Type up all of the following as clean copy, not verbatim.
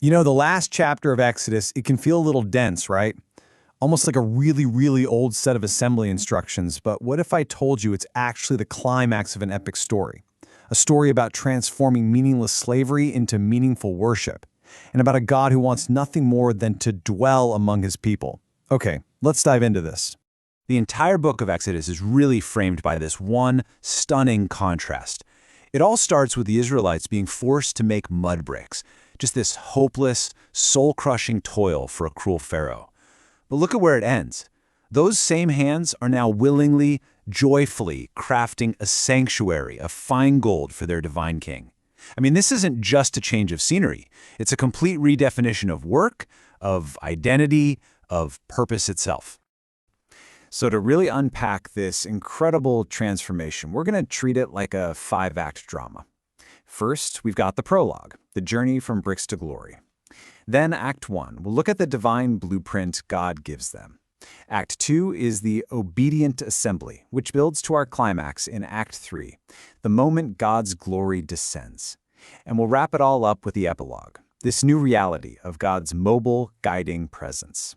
You know, the last chapter of Exodus, it can feel a little dense, right? Almost like a really, really old set of assembly instructions, but what if I told you it's actually the climax of an epic story? A story about transforming meaningless slavery into meaningful worship, and about a God who wants nothing more than to dwell among his people. Okay, let's dive into this. The entire book of Exodus is really framed by this one stunning contrast. It all starts with the Israelites being forced to make mud bricks, just this hopeless, soul-crushing toil for a cruel Pharaoh. But look at where it ends. Those same hands are now willingly, joyfully crafting a sanctuary of fine gold for their divine king. I mean, this isn't just a change of scenery. It's a complete redefinition of work, of identity, of purpose itself. So to really unpack this incredible transformation, we're going to treat it like a 5-act drama. First, we've got the prologue, the journey from bricks to glory. Then Act 1, we'll look at the divine blueprint God gives them. Act 2 is the obedient assembly, which builds to our climax in Act 3, the moment God's glory descends. And we'll wrap it all up with the epilogue, this new reality of God's mobile, guiding presence.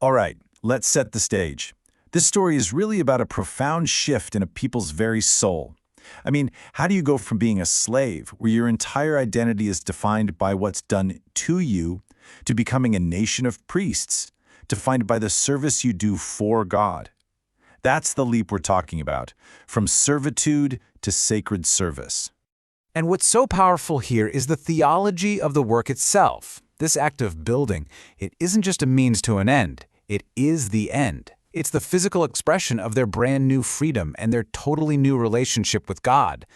All right, let's set the stage. This story is really about a profound shift in a people's very soul. I mean, how do you go from being a slave, where your entire identity is defined by what's done to you, to becoming a nation of priests, defined by the service you do for God? That's the leap we're talking about, from servitude to sacred service. And what's so powerful here is the theology of the work itself. This act of building, it isn't just a means to an end, it is the end. It's the physical expression of their brand new freedom and their totally new relationship with God.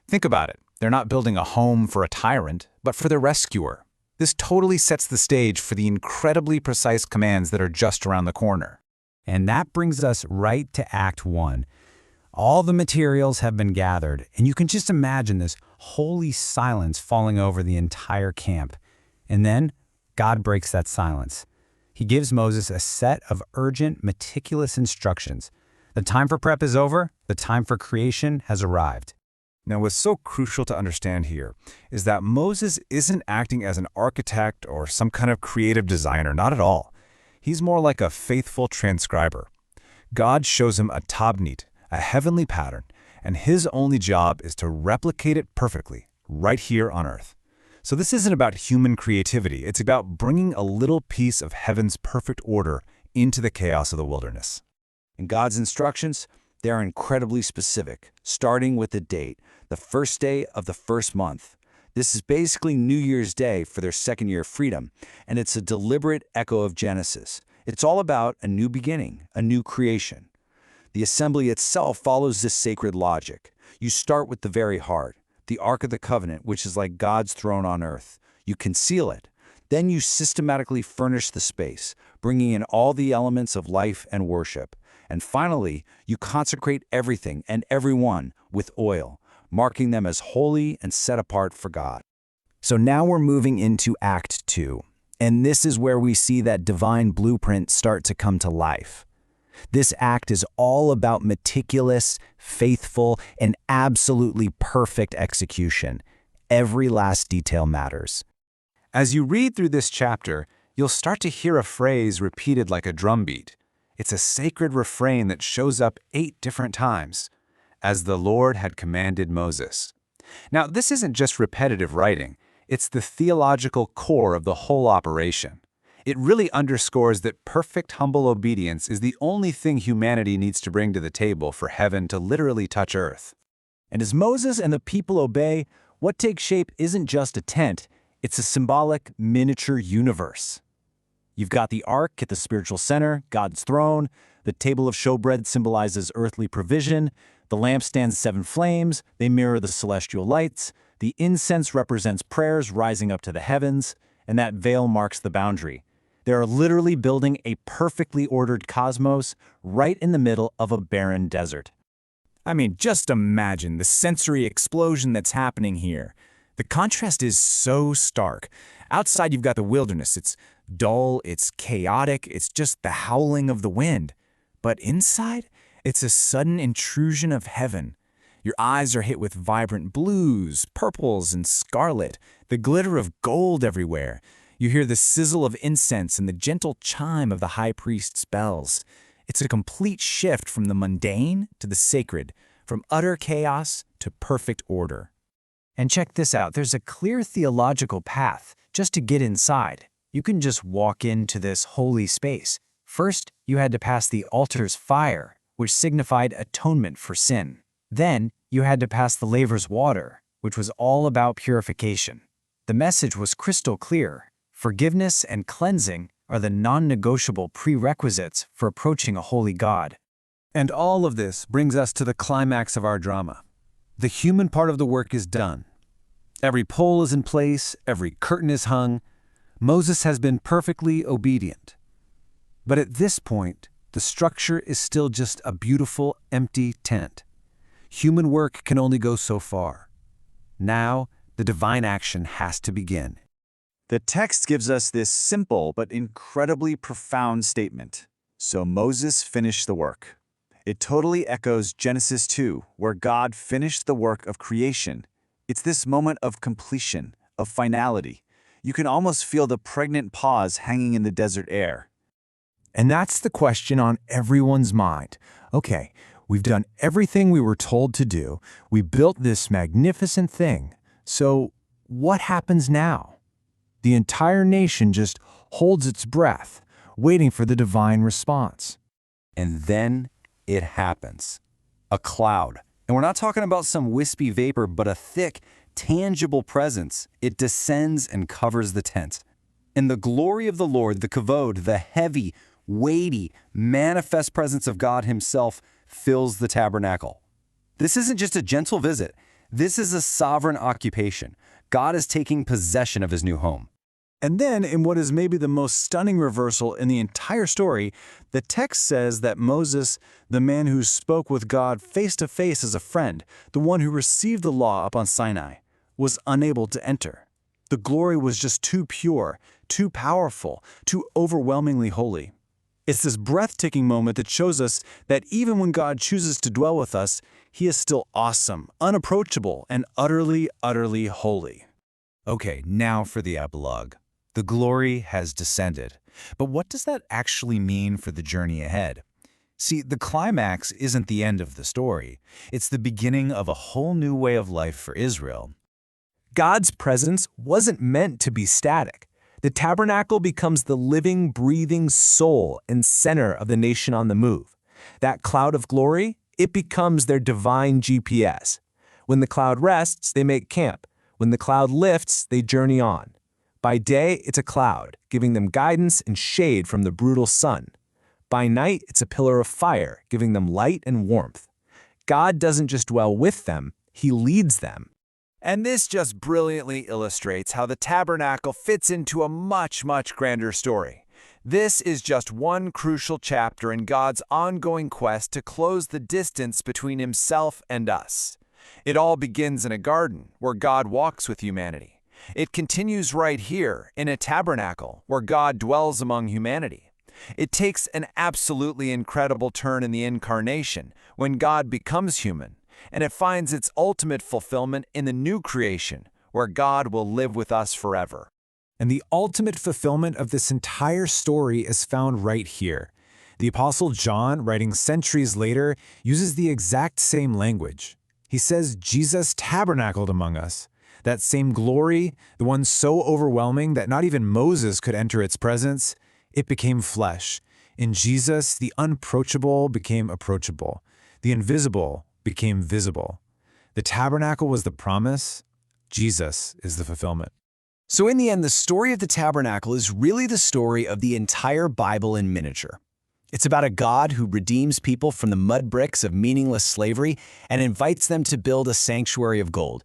Think about it. They're not building a home for a tyrant, but for their rescuer. This totally sets the stage for the incredibly precise commands that are just around the corner. And that brings us right to Act 1. All the materials have been gathered, and you can just imagine this holy silence falling over the entire camp. And then God breaks that silence. He gives Moses a set of urgent, meticulous instructions. The time for prep is over. The time for creation has arrived. Now, what's so crucial to understand here is that Moses isn't acting as an architect or some kind of creative designer, not at all. He's more like a faithful transcriber. God shows him a tabnit, a heavenly pattern, and his only job is to replicate it perfectly, right here on earth. So this isn't about human creativity. It's about bringing a little piece of heaven's perfect order into the chaos of the wilderness. And God's instructions, they're incredibly specific, starting with the date, the first day of the first month. This is basically New Year's Day for their second year of freedom, and it's a deliberate echo of Genesis. It's all about a new beginning, a new creation. The assembly itself follows this sacred logic. You start with the very heart, the Ark of the Covenant, which is like God's throne on earth. You conceal it. Then you systematically furnish the space, bringing in all the elements of life and worship. And finally, you consecrate everything and everyone with oil, marking them as holy and set apart for God. So now we're moving into Act 2, and this is where we see that divine blueprint start to come to life. This act is all about meticulous, faithful, and absolutely perfect execution. Every last detail matters. As you read through this chapter, you'll start to hear a phrase repeated like a drumbeat. It's a sacred refrain that shows up 8 different times. As the Lord had commanded Moses. Now, this isn't just repetitive writing. It's the theological core of the whole operation. It really underscores that perfect, humble obedience is the only thing humanity needs to bring to the table for heaven to literally touch earth. And as Moses and the people obey, what takes shape isn't just a tent, it's a symbolic miniature universe. You've got the ark at the spiritual center, God's throne. The table of showbread symbolizes earthly provision. The lampstand's 7 flames, they mirror the celestial lights. The incense represents prayers rising up to the heavens, and that veil marks the boundary. They are literally building a perfectly ordered cosmos right in the middle of a barren desert. I mean, just imagine the sensory explosion that's happening here. The contrast is so stark. Outside, you've got the wilderness. It's dull, it's chaotic, it's just the howling of the wind. But inside, it's a sudden intrusion of heaven. Your eyes are hit with vibrant blues, purples, and scarlet, the glitter of gold everywhere. You hear the sizzle of incense and the gentle chime of the high priest's bells. It's a complete shift from the mundane to the sacred, from utter chaos to perfect order. And check this out, there's a clear theological path just to get inside. You can just walk into this holy space. First, you had to pass the altar's fire, which signified atonement for sin. Then, you had to pass the laver's water, which was all about purification. The message was crystal clear. Forgiveness and cleansing are the non-negotiable prerequisites for approaching a holy God. And all of this brings us to the climax of our drama. The human part of the work is done. Every pole is in place, every curtain is hung. Moses has been perfectly obedient. But at this point, the structure is still just a beautiful, empty tent. Human work can only go so far. Now, the divine action has to begin. The text gives us this simple but incredibly profound statement. So Moses finished the work. It totally echoes Genesis 2, where God finished the work of creation. It's this moment of completion, of finality. You can almost feel the pregnant pause hanging in the desert air. And that's the question on everyone's mind. Okay, we've done everything we were told to do. We built this magnificent thing. So what happens now? The entire nation just holds its breath, waiting for the divine response. And then it happens. A cloud. And we're not talking about some wispy vapor, but a thick, tangible presence. It descends and covers the tent. And the glory of the Lord, the kavod, the heavy, weighty, manifest presence of God himself fills the tabernacle. This isn't just a gentle visit. This is a sovereign occupation. God is taking possession of his new home. And then, in what is maybe the most stunning reversal in the entire story, the text says that Moses, the man who spoke with God face to face as a friend, the one who received the law up on Sinai, was unable to enter. The glory was just too pure, too powerful, too overwhelmingly holy. It's this breathtaking moment that shows us that even when God chooses to dwell with us, he is still awesome, unapproachable, and utterly, utterly holy. Okay, now for the epilogue. The glory has descended. But what does that actually mean for the journey ahead? See, the climax isn't the end of the story. It's the beginning of a whole new way of life for Israel. God's presence wasn't meant to be static. The tabernacle becomes the living, breathing soul and center of the nation on the move. That cloud of glory, it becomes their divine GPS. When the cloud rests, they make camp. When the cloud lifts, they journey on. By day, it's a cloud, giving them guidance and shade from the brutal sun. By night, it's a pillar of fire, giving them light and warmth. God doesn't just dwell with them, he leads them. And this just brilliantly illustrates how the tabernacle fits into a much, much grander story. This is just one crucial chapter in God's ongoing quest to close the distance between himself and us. It all begins in a garden where God walks with humanity. It continues right here in a tabernacle where God dwells among humanity. It takes an absolutely incredible turn in the incarnation when God becomes human, and it finds its ultimate fulfillment in the new creation where God will live with us forever. And the ultimate fulfillment of this entire story is found right here. The Apostle John, writing centuries later, uses the exact same language. He says Jesus tabernacled among us. That same glory, the one so overwhelming that not even Moses could enter its presence, it became flesh. In Jesus, the unapproachable became approachable. The invisible became visible. The tabernacle was the promise. Jesus is the fulfillment. So in the end, the story of the tabernacle is really the story of the entire Bible in miniature. It's about a God who redeems people from the mud bricks of meaningless slavery and invites them to build a sanctuary of gold.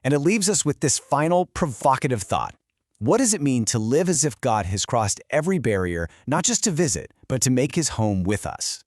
And it leaves us with this final provocative thought. What does it mean to live as if God has crossed every barrier, not just to visit, but to make his home with us?